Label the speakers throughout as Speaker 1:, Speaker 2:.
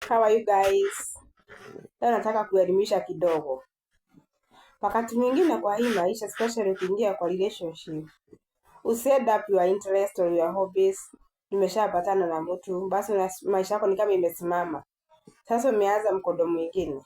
Speaker 1: How are you guys? Leo nataka kuelimisha kidogo. Wakati mwingine kwa hii maisha, especially ukiingia kwa relationship, uset up your interest or your hobbies. Nimeshapatana na mtu, basi maisha yako ni kama imesimama. Sasa umeanza mkondo mwingine.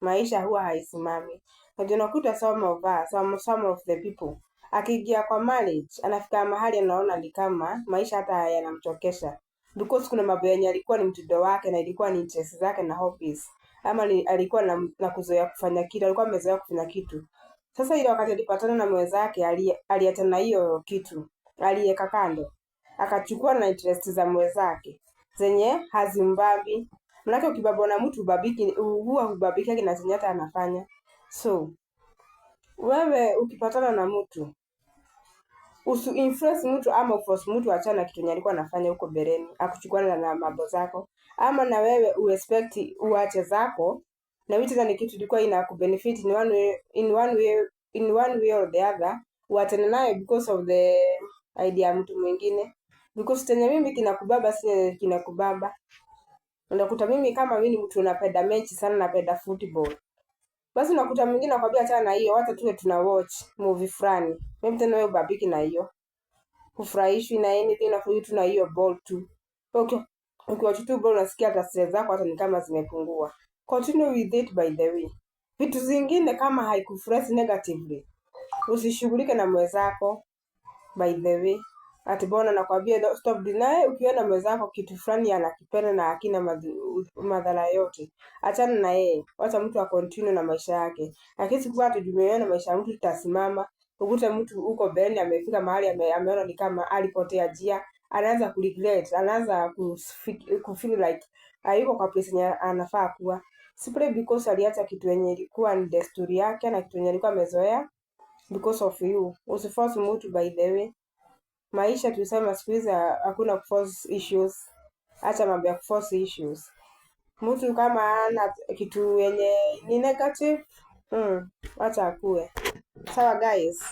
Speaker 1: Maisha huwa haisimami. Ndio unakuta some of the people akiingia kwa marriage, anafika mahali anaona ni kama maisha hata yanamchokesha. Because kuna mambo yenye alikuwa ni mtindo wake na ilikuwa ni interest zake na hobbies. Ama alikuwa na kuzoea kufanya kitu, alikuwa amezoea kufanya kitu. Sasa ile wakati alipatana na mwenzake aliachana hiyo kitu, aliweka kando. Akachukua na interest za mwenzake zenye hazimbambi. Manake ukibabwa na mtu huwa hubabiki na zenye hata anafanya. So wewe ukipatana na mtu usi-influence mtu ama uforce mtu achana na kitu yenye alikuwa anafanya huko mbeleni, akuchukua na mambo zako, ama na wewe uexpect uache zako na vitu ni kitu ilikuwa inakubenefit in one way or the other, uachane nayo because of the idea ya mtu mwingine. Because tena mimi kinakubaba si kinakubaba. Unakuta mimi kama mimi ni mtu napenda mechi sana, napenda football. Basi unakuta mwingine akwambia achana na hiyo, hata tuwe tuna watch movie fulani. Mimi tena wewe babiki na hiyo. Kufurahishwi na anything na kuyu tu na hiyo ball tu. Okay. Ukiwatch tu ball unasikia hata stress zako hata ni kama zimepungua. Continue with it by the way. Vitu zingine kama haikufresh negatively, usishughulike na mwenzako by the way. Ati bona nakwambia stop deny. Ukiona mwenzako kitu fulani anakipenda na hakina madhara yote, achana na yeye, wacha mtu continue na maisha yake. Lakini siku hata tumeona maisha ya mtu tutasimama, ukute mtu huko mbele amefika mahali ameona ni kama alipotea njia, anaanza kuregret, anaanza kufeel like hayuko kwa place yenye anafaa kuwa, simply because aliacha kitu yenye ilikuwa ni desturi yake na kitu yenye alikuwa amezoea because of you. Usiforce mtu by the way. Maisha tusema siku hizi hakuna kuforce issues. Acha mambo ya kuforce issues. Mtu kama ana kitu yenye ni negative, acha akue. Sawa guys.